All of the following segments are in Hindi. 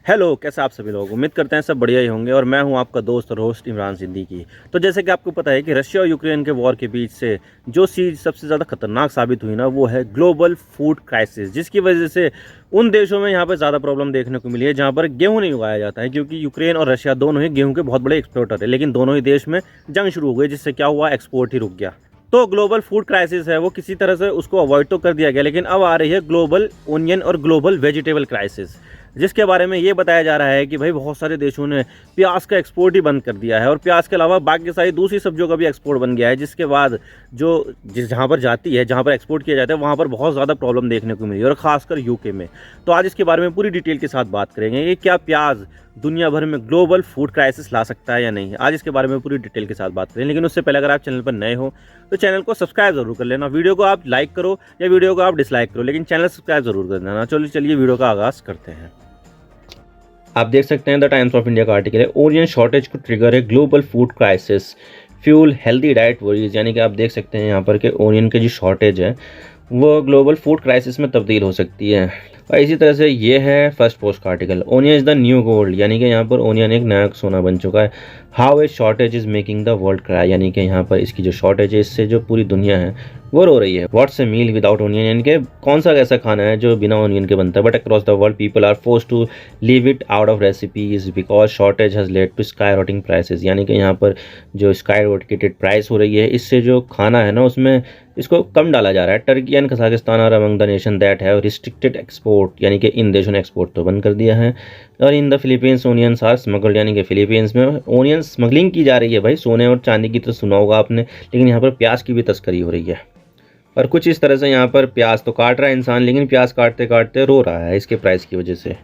हेलो, कैसे आप सभी लोग। उम्मीद करते हैं सब बढ़िया ही होंगे और मैं हूं आपका दोस्त और होस्ट इमरान सिद्दीकी। तो जैसे कि आपको पता है कि रशिया और यूक्रेन के वॉर के बीच से जो चीज़ सबसे ज़्यादा खतरनाक साबित हुई ना, वो है ग्लोबल फूड क्राइसिस, जिसकी वजह से उन देशों में यहाँ पर ज़्यादा प्रॉब्लम देखने को मिली है जहाँ पर गेहूँ नहीं उगाया जाता है, क्योंकि यूक्रेन और रशिया दोनों ही गेहूँ के बहुत बड़े एक्सपोर्टर है। लेकिन दोनों ही देश में जंग शुरू हो गई, जिससे क्या हुआ, एक्सपोर्ट ही रुक गया। तो ग्लोबल फूड क्राइसिस है वो किसी तरह से उसको अवॉइड तो कर दिया गया, लेकिन अब आ रही है ग्लोबल ओनियन और ग्लोबल वेजिटेबल क्राइसिस, जिसके बारे में ये बताया जा रहा है कि भाई बहुत सारे देशों ने प्याज का एक्सपोर्ट ही बंद कर दिया है और प्याज के अलावा बाकी सारी दूसरी सब्जियों का भी एक्सपोर्ट बन गया है, जिसके बाद जहाँ पर जाती है, जहाँ पर एक्सपोर्ट किया जाता है, वहाँ पर बहुत ज़्यादा प्रॉब्लम देखने को मिली और ख़ासकर यूके में। तो आज इसके बारे में पूरी डिटेल के साथ बात करेंगे कि क्या प्याज दुनिया भर में ग्लोबल फूड क्राइसिस ला सकता है या नहीं। आज इसके बारे में पूरी डिटेल के साथ बात करें, लेकिन उससे पहले अगर आप चैनल पर नए हो तो चैनल को सब्सक्राइब जरूर कर लेना। वीडियो को आप लाइक करो या वीडियो को आप डिसलाइक करो, लेकिन चैनल सब्सक्राइब जरूर कर देना। चलिए वीडियो का आगाज़ करते हैं। आप देख सकते हैं द टाइम्स ऑफ इंडिया का आर्टिकल है, ओनियन शॉर्टेज को ट्रिगर है global food crisis, fuel healthy diet worries. यानी कि आप देख सकते हैं यहाँ पर कि ओनियन की जो शॉर्टेज है वो ग्लोबल फूड क्राइसिस में तब्दील हो सकती है। और इसी तरह से ये है फर्स्ट पोस्ट का article, onion is the new gold. यानी कि यहाँ पर ओनियन एक नया सोना बन चुका है। How a shortage is making the world cry. यानी कि यहाँ पर इसकी जो शॉर्टेज है इससे जो पूरी दुनिया है वो रो रही है। व्हाट्स ए मील विदाउट ओनियन, यानी कि कौन सा ऐसा खाना है जो बिना ओनियन के बनता है। But across the world people are forced to leave it out of recipes because shortage has led to sky rotting prices. यानी कि यहाँ पर जो स्काई रॉकेटेड प्राइस हो रही है, इससे जो खाना है ना उसमें इसको कम डाला जा रहा है। Turkey and Kazakhstan are among the nation that have restricted export. यानी कि इन देशों ने एक्सपोर्ट तो बंद कर दिया है। और in the Philippines onions are smuggled, यानी कि फिलीपींस में ओनियन स्मगलिंग की जा रही है। भाई सोने और चांदी की तो सुना होगा आपने, लेकिन यहाँ पर प्याज की भी तस्करी हो रही है। और कुछ इस तरह से यहाँ पर प्याज तो काट रहा है इंसान, लेकिन प्याज काटते काटते रो रहा है इसके प्राइस की वजह से।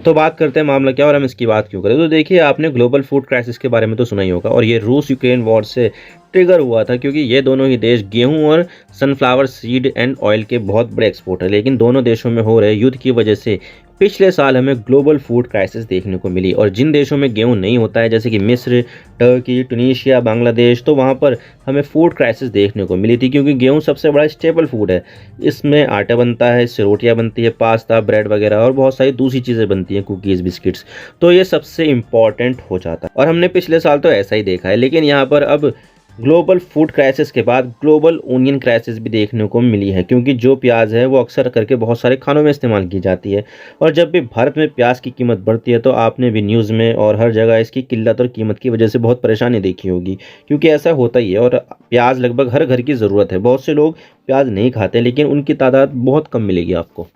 तो बात करते हैं मामला क्या और हम इसकी बात क्यों करें। तो देखिए, आपने ग्लोबल फूड क्राइसिस के बारे में तो सुना ही होगा, और ये रूस यूक्रेन वॉर से ट्रिगर हुआ था, क्योंकि ये दोनों ही देश गेहूं और सनफ्लावर सीड एंड ऑयल के बहुत बड़े एक्सपोर्टर है। लेकिन दोनों देशों में हो रहे युद्ध की वजह से पिछले साल हमें ग्लोबल फूड क्राइसिस देखने को मिली। और जिन देशों में गेहूं नहीं होता है, जैसे कि मिस्र, टर्की, टुनीशिया, बांग्लादेश, तो वहाँ पर हमें फूड क्राइसिस देखने को मिली थी, क्योंकि गेहूं सबसे बड़ा स्टेपल फूड है। इसमें आटा बनता है, इससे रोटियाँ बनती है, पास्ता, ब्रेड वगैरह और बहुत सारी दूसरी चीज़ें बनती हैं, कुकीज़, बिस्किट्स। तो ये सबसे इम्पॉर्टेंट हो जाता है और हमने पिछले साल तो ऐसा ही देखा है। लेकिन यहाँ पर अब ग्लोबल फूड क्राइसिस के बाद ग्लोबल ओनियन क्राइसिस भी देखने को मिली है, क्योंकि जो प्याज है वो अक्सर करके बहुत सारे खानों में इस्तेमाल की जाती है। और जब भी भारत में प्याज की कीमत बढ़ती है तो आपने भी न्यूज़ में और हर जगह इसकी किल्लत और कीमत की वजह से बहुत परेशानी देखी होगी, क्योंकि ऐसा होता ही है। और प्याज लगभग हर घर की ज़रूरत है। बहुत से लोग प्याज नहीं खाते, लेकिन उनकी तादाद बहुत कम मिलेगी आपको।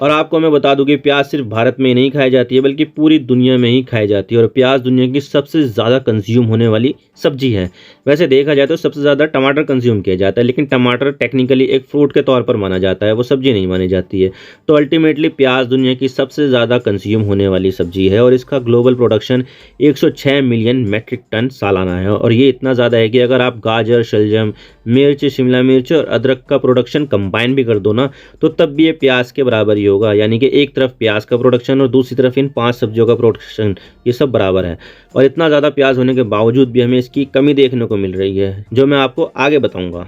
और आपको मैं बता दूं कि प्याज सिर्फ भारत में ही नहीं खाई जाती है, बल्कि पूरी दुनिया में ही खाई जाती है। और प्याज दुनिया की सबसे ज़्यादा कंज्यूम होने वाली सब्जी है। वैसे देखा जाए तो सबसे ज़्यादा टमाटर कंज्यूम किया जाता है, लेकिन टमाटर टेक्निकली एक फ्रूट के तौर पर माना जाता है, वो सब्जी नहीं मानी जाती है। तो अल्टीमेटली प्याज दुनिया की सबसे ज़्यादा कंज्यूम होने वाली सब्जी है और इसका global production 106 million metric tonne सालाना है। और ये इतना ज़्यादा है कि अगर आप गाजर, शलजम, मिर्च, शिमला मिर्च और अदरक का प्रोडक्शन कंबाइन भी कर दो ना, तो तब भी ये प्याज के बराबर ही होगा। यानी कि एक तरफ प्याज का प्रोडक्शन और दूसरी तरफ इन 5 सब्जियों का प्रोडक्शन, ये सब बराबर है। और इतना ज़्यादा प्याज होने के बावजूद भी हमें इसकी कमी देखने को मिल रही है, जो मैं आपको आगे बताऊंगा।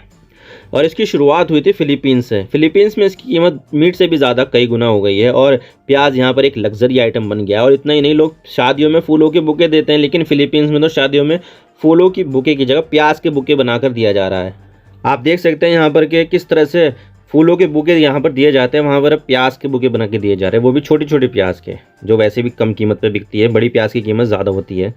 और इसकी शुरुआत हुई थी फिलीपींस से। फिलीपींस में इसकी कीमत मीट से भी ज़्यादा कई गुना हो गई है और प्याज यहाँ पर एक लग्जरी आइटम बन गया है। और इतना ही नहीं, लोग शादियों में फूलों के बुके देते हैं, लेकिन फिलीपींस में तो शादियों में फूलों की बुके की जगह प्याज के बुके बनाकर दिया जा रहा है। आप देख सकते हैं यहाँ पर कि किस तरह से फूलों के बुके यहाँ पर दिए जाते हैं, वहाँ पर प्याज के बुके बना के दिए जा रहे हैं, वो भी छोटी छोटी प्याज के, जो वैसे भी कम कीमत पे बिकती है। बड़ी प्याज की कीमत ज़्यादा होती है।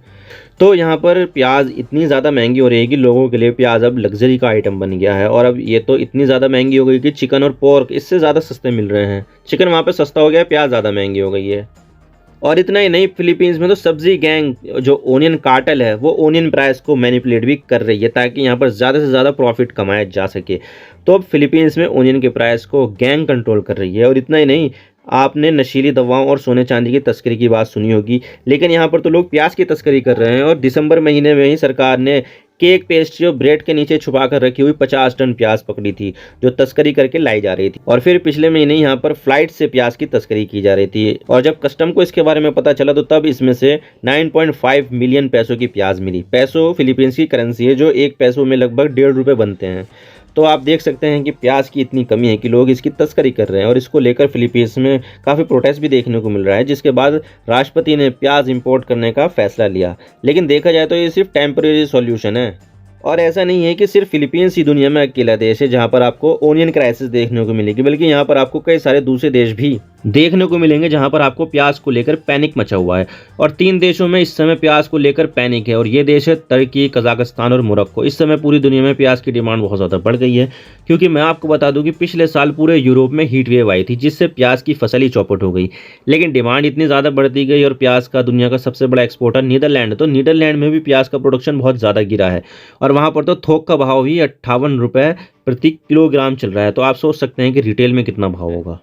तो यहाँ पर प्याज इतनी ज़्यादा महंगी हो रही है कि लोगों के लिए प्याज अब लग्जरी का आइटम बन गया है। और अब ये तो इतनी ज़्यादा महंगी हो गई कि चिकन और पोर्क इससे ज़्यादा सस्ते मिल रहे हैं। चिकन वहाँ पर सस्ता हो गया है, प्याज ज़्यादा महंगी हो गई है। और इतना ही नहीं, फिलीपींस में तो सब्जी गैंग, जो ओनियन कार्टेल है, वो ओनियन प्राइस को मैनिपुलेट भी कर रही है ताकि यहाँ पर ज़्यादा से ज़्यादा प्रॉफिट कमाया जा सके। तो अब फिलीपींस में ओनियन के प्राइस को गैंग कंट्रोल कर रही है। और इतना ही नहीं, आपने नशीली दवाओं और सोने चांदी की तस्करी की बात सुनी होगी, लेकिन यहाँ पर तो लोग प्याज की तस्करी कर रहे हैं। और दिसंबर महीने में ही सरकार ने केक, पेस्ट्री और ब्रेड के नीचे छुपा कर रखी हुई 50 टन प्याज पकड़ी थी, जो तस्करी करके लाई जा रही थी। और फिर पिछले महीने यहाँ पर फ्लाइट से प्याज की तस्करी की जा रही थी। और जब कस्टम को इसके बारे में पता चला तो तब इसमें से 9.5 मिलियन पैसों की प्याज मिली। पैसो फिलीपींस की करेंसी है, जो 1 पैसों में लगभग 1.5 रुपये बनते हैं। तो आप देख सकते हैं कि प्याज की इतनी कमी है कि लोग इसकी तस्करी कर रहे हैं और इसको लेकर फिलीपींस में काफ़ी प्रोटेस्ट भी देखने को मिल रहा है, जिसके बाद राष्ट्रपति ने प्याज इंपोर्ट करने का फैसला लिया। लेकिन देखा जाए तो ये सिर्फ टेम्परेरी सॉल्यूशन है और ऐसा नहीं है कि सिर्फ फिलीपींस ही दुनिया में अकेला देश है जहां पर आपको ओनियन क्राइसिस देखने को मिलेगी, बल्कि यहां पर आपको कई सारे दूसरे देश भी देखने को मिलेंगे जहां पर आपको प्याज को लेकर पैनिक मचा हुआ है। और 3 देशों में इस समय प्याज को लेकर पैनिक है और ये देश है तुर्की, कजाकिस्तान और मोरक्को। इस समय पूरी दुनिया में प्याज की डिमांड बहुत ज़्यादा बढ़ गई है, क्योंकि मैं आपको बता दूं कि पिछले साल पूरे यूरोप में हीट वेव आई थी, जिससे प्याज की फसल ही चौपट हो गई। लेकिन डिमांड इतनी ज़्यादा बढ़ती गई और प्याज का दुनिया का सबसे बड़ा एक्सपोर्टर नीदरलैंड, तो नीदरलैंड में भी प्याज का प्रोडक्शन बहुत ज़्यादा गिरा है और वहाँ पर तो थोक का भाव ही 58 रुपये प्रति किलोग्राम चल रहा है। तो आप सोच सकते हैं कि रिटेल में कितना भाव होगा।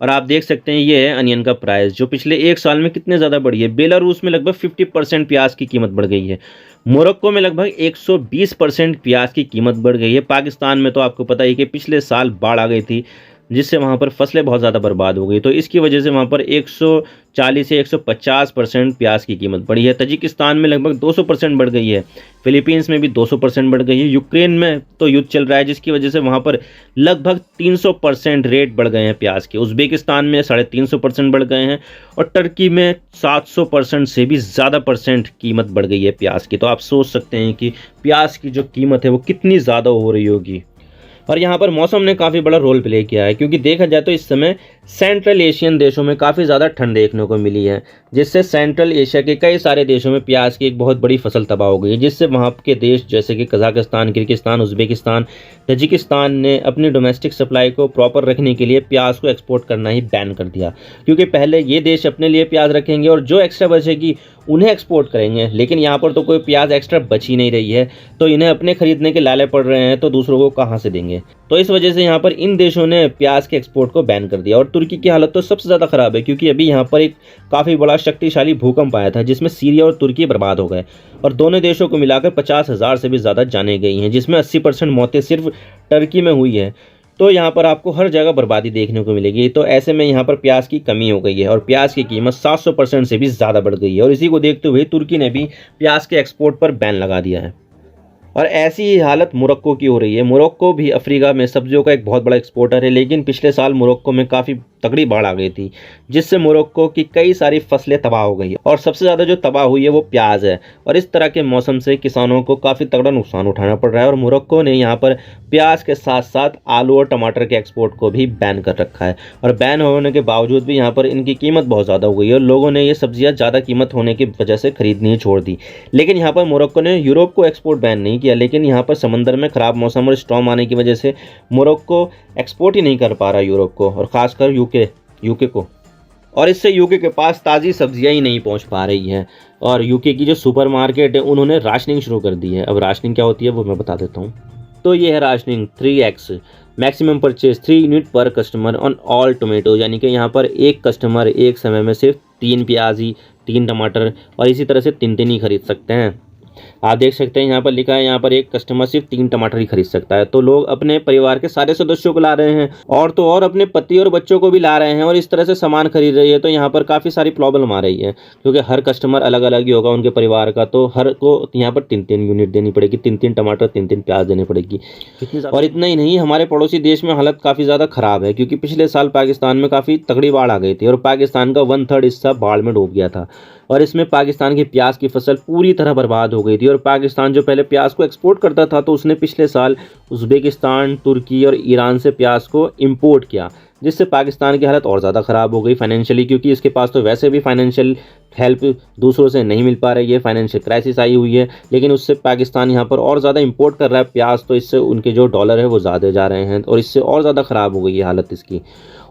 और आप देख सकते हैं ये है अनियन का प्राइस, जो पिछले 1 साल में कितने ज़्यादा बढ़ी है। बेलारूस में लगभग 50% प्याज की कीमत बढ़ गई है। मोरक्को में लगभग 120% प्याज की कीमत बढ़ गई है। पाकिस्तान में तो आपको पता ही कि पिछले साल बाढ़ आ गई थी, जिससे वहाँ पर फसलें बहुत ज़्यादा बर्बाद हो गई, तो इसकी वजह से वहाँ पर 140 से 150% प्याज की कीमत बढ़ी है। तजिकिस्तान में लगभग 200% बढ़ गई है। फिलीपींस में भी 200% बढ़ गई है। यूक्रेन में तो युद्ध चल रहा है, जिसकी वजह से वहाँ पर लगभग 300% रेट बढ़ गए हैं प्याज के। उज़्बेकिस्तान में 350% बढ़ गए हैं और टर्की में 700% से भी ज़्यादा परसेंट कीमत बढ़ गई है प्याज की। तो आप सोच सकते हैं कि प्याज की जो कीमत है वो कितनी ज़्यादा हो रही होगी। और यहाँ पर मौसम ने काफ़ी बड़ा रोल प्ले किया है, क्योंकि देखा जाए तो इस समय सेंट्रल एशियन देशों में काफ़ी ज़्यादा ठंड देखने को मिली है, जिससे सेंट्रल एशिया के कई सारे देशों में प्याज की एक बहुत बड़ी फसल तबाह हो गई है, जिससे वहाँ के देश जैसे कि कजाकिस्तान, किर्गिस्तान, उज़्बेकिस्तान, तजिकिस्तान ने अपनी डोमेस्टिक सप्लाई को प्रॉपर रखने के लिए प्याज को एक्सपोर्ट करना ही बैन कर दिया। क्योंकि पहले ये देश अपने लिए प्याज रखेंगे और जो एक्स्ट्रा बचेगी उन्हें एक्सपोर्ट करेंगे, लेकिन यहाँ पर तो कोई प्याज एक्स्ट्रा बच ही नहीं रही है, तो इन्हें अपने खरीदने के लाले पड़ रहे हैं, तो दूसरों को कहाँ से देंगे। तो इस वजह से यहाँ पर इन देशों ने प्याज के एक्सपोर्ट को बैन कर दिया। और तुर्की की हालत तो सबसे ज़्यादा ख़राब है, क्योंकि अभी यहाँ पर एक काफ़ी बड़ा शक्तिशाली भूकंप आया था, जिसमें सीरिया और तुर्की बर्बाद हो गए और दोनों देशों को मिलाकर 50,000 से भी ज़्यादा जानें गई हैं, जिसमें 80% मौतें सिर्फ टर्की में हुई है। तो यहाँ पर आपको हर जगह बर्बादी देखने को मिलेगी। तो ऐसे में यहाँ पर प्याज की कमी हो गई है और प्याज की कीमत 700% से भी ज़्यादा बढ़ गई है और इसी को देखते हुए तुर्की ने भी प्याज के एक्सपोर्ट पर बैन लगा दिया है। और ऐसी ही हालत मोरक्को की हो रही है। मोरक्को भी अफ्रीका में सब्जियों का एक बहुत बड़ा एक्सपोर्टर है, लेकिन पिछले साल मोरक्को में काफ़ी तगड़ी बाढ़ आ गई थी, जिससे मोरक्को की कई सारी फसलें तबाह हो गई और सबसे ज़्यादा जो तबाह हुई है वो प्याज है। और इस तरह के मौसम से किसानों को काफ़ी तगड़ा नुकसान उठाना पड़ रहा है और मोरक्को ने यहाँ पर प्याज के साथ साथ आलू और टमाटर के एक्सपोर्ट को भी बैन कर रखा है। और बैन होने के बावजूद भी यहाँ पर इनकी कीमत बहुत ज़्यादा हो गई है और लोगों ने ये सब्जियाँ ज़्यादा कीमत होने की वजह से खरीदनी ही छोड़ दी। लेकिन यहाँ पर मोरक्को ने यूरोप को एक्सपोर्ट बैन नहीं किया, लेकिन यहाँ पर समंदर में ख़राब मौसम और स्टॉर्म आने की वजह से मोरक्को एक्सपोर्ट ही नहीं कर पा रहा यूरोप को, और ख़ासकर यूके को। और इससे यूके के पास ताज़ी सब्जियां ही नहीं पहुंच पा रही हैं। और यूके की जो सुपरमार्केट है उन्होंने राशनिंग शुरू कर दी है। अब राशनिंग क्या होती है वो मैं बता देता हूं। तो ये है rationing 3x, maximum purchase 3 unit पर कस्टमर ऑन ऑल टोमेटो, यानी कि यहाँ पर एक कस्टमर एक समय में सिर्फ 3 प्याज ही, 3 टमाटर और इसी तरह से 3 ही खरीद सकते हैं। आप देख सकते हैं यहाँ पर लिखा है, यहाँ पर एक कस्टमर सिर्फ 3 टमाटर ही खरीद सकता है। तो लोग अपने परिवार के सारे सदस्यों को ला रहे हैं और तो और अपने पति और बच्चों को भी ला रहे हैं और इस तरह से सामान खरीद रही है। तो यहाँ पर काफ़ी सारी प्रॉब्लम आ रही है, क्योंकि हर कस्टमर अलग अलग ही होगा उनके परिवार का, तो हर को यहाँ पर 3 यूनिट देनी पड़ेगी, 3 टमाटर, 3 प्याज देनी पड़ेगी। और इतना ही नहीं, हमारे पड़ोसी देश में हालत काफ़ी ज़्यादा ख़राब है, क्योंकि पिछले साल पाकिस्तान में काफ़ी तगड़ी बाढ़ आ गई थी और पाकिस्तान का 1/3 हिस्सा बाढ़ में डूब गया था और इसमें पाकिस्तान की प्याज की फसल पूरी तरह बर्बाद हो गई थी। और पाकिस्तान जो पहले प्याज को एक्सपोर्ट करता था, तो उसने पिछले साल उज़्बेकिस्तान, तुर्की और ईरान से प्याज को इंपोर्ट किया, जिससे पाकिस्तान की हालत और ज़्यादा ख़राब हो गई फाइनेंशियली, क्योंकि इसके पास तो वैसे भी फाइनेंशियल हेल्प दूसरों से नहीं मिल पा रही है, फाइनेंशियल क्राइसिस आई हुई है, लेकिन उससे पाकिस्तान यहाँ पर और ज़्यादा इंपोर्ट कर रहा है प्याज, तो इससे उनके जो डॉलर है वो ज़्यादा जा रहे हैं और इससे और ज़्यादा ख़राब हो गई है हालत इसकी।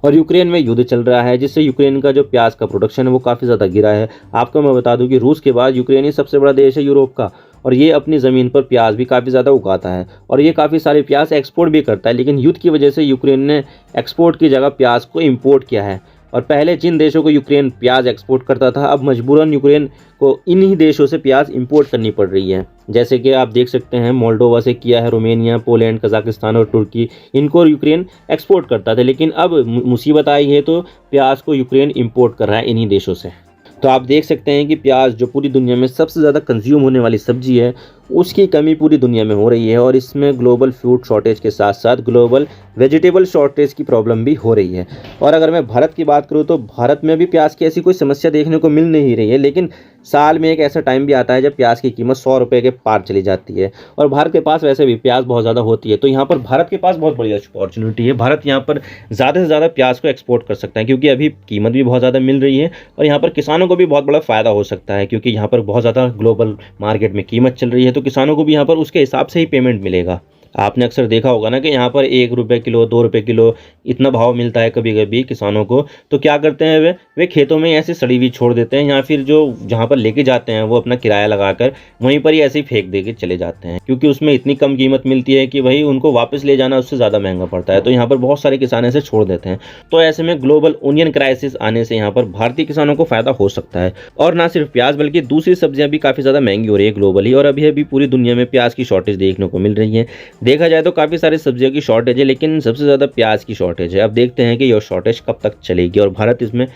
और यूक्रेन में युद्ध चल रहा है, जिससे यूक्रेन का जो प्याज का प्रोडक्शन है वो काफ़ी ज़्यादा गिरा है। आपको मैं बता दूं कि रूस के बाद यूक्रेन ही सबसे बड़ा देश है यूरोप का और ये अपनी ज़मीन पर प्याज भी काफ़ी ज़्यादा उगाता है और ये काफ़ी सारे प्याज एक्सपोर्ट भी करता है। लेकिन युद्ध की वजह से यूक्रेन ने एक्सपोर्ट की जगह प्याज को इंपोर्ट किया है और पहले जिन देशों को यूक्रेन प्याज एक्सपोर्ट करता था, अब मजबूरन यूक्रेन को इन्हीं देशों से प्याज इंपोर्ट करनी पड़ रही है। जैसे कि आप देख सकते हैं मोल्डोवा से किया है, रोमेनिया, पोलैंड, कजाकिस्तान और तुर्की, इनको यूक्रेन एक्सपोर्ट करता था, लेकिन अब मुसीबत आई है तो प्याज को यूक्रेन इंपोर्ट कर रहा है इन्हीं देशों से। तो आप देख सकते हैं कि प्याज जो पूरी दुनिया में सबसे ज़्यादा कंज्यूम होने वाली सब्जी है, उसकी कमी पूरी दुनिया में हो रही है और इसमें ग्लोबल फूड शॉर्टेज के साथ साथ ग्लोबल वेजिटेबल शॉर्टेज की प्रॉब्लम भी हो रही है। और अगर मैं भारत की बात करूँ तो भारत में भी प्याज की ऐसी कोई समस्या देखने को मिल नहीं रही है, लेकिन साल में एक ऐसा टाइम भी आता है जब प्याज की कीमत 100 रुपये के पार चली जाती है। और भारत के पास वैसे भी प्याज बहुत ज़्यादा होती है, तो यहाँ पर भारत के पास बहुत बड़ी अपॉर्चुनिटी है। भारत यहाँ पर ज़्यादा से ज़्यादा प्याज को एक्सपोर्ट कर सकता है, क्योंकि अभी कीमत भी बहुत ज़्यादा मिल रही है और यहाँ पर किसानों को भी बहुत बड़ा फ़ायदा हो सकता है, क्योंकि यहाँ पर बहुत ज़्यादा ग्लोबल मार्केट में कीमत चल रही है, तो किसानों को भी यहाँ पर उसके हिसाब से ही पेमेंट मिलेगा। आपने अक्सर देखा होगा ना कि यहाँ पर 1 रुपये किलो, 2 रुपये किलो इतना भाव मिलता है कभी कभी किसानों को, तो क्या करते हैं वे खेतों में ऐसे सड़ी हुई छोड़ देते हैं, या फिर जो जहाँ पर लेके जाते हैं वो अपना किराया लगाकर वहीं पर ही ऐसे ही फेंक दे के चले जाते हैं, क्योंकि उसमें इतनी कम कीमत मिलती है कि भाई उनको वापस ले जाना उससे ज़्यादा महंगा पड़ता है। तो यहाँ पर बहुत सारे किसान ऐसे छोड़ देते हैं। तो ऐसे में ग्लोबल ओनियन क्राइसिस आने से यहाँ पर भारतीय किसानों को फ़ायदा हो सकता है। और ना सिर्फ प्याज बल्कि दूसरी सब्जियां भी काफ़ी ज़्यादा महंगी हो रही है ग्लोबली, और अभी अभी पूरी दुनिया में प्याज की शॉर्टेज देखने को मिल रही है। देखा जाए तो काफ़ी सारी सब्जियों की शॉर्टेज है, लेकिन सबसे ज़्यादा प्याज की शॉर्टेज है। अब देखते हैं कि यह शॉर्टेज कब तक चलेगी और भारत इसमें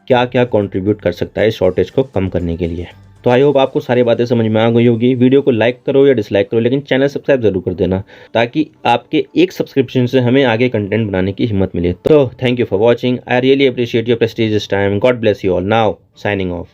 क्या क्या कंट्रीब्यूट कर सकता है इस शॉर्टेज को कम करने के लिए। तो आई होप आपको सारी बातें समझ में आ गई होगी। वीडियो को लाइक करो या डिसलाइक करो, लेकिन चैनल सब्सक्राइब जरूर कर देना, ताकि आपके एक सब्सक्रिप्शन से हमें आगे कंटेंट बनाने की हिम्मत मिले। तो thank you for watching. I really appreciate your prestigious time. God bless you all. Now signing off.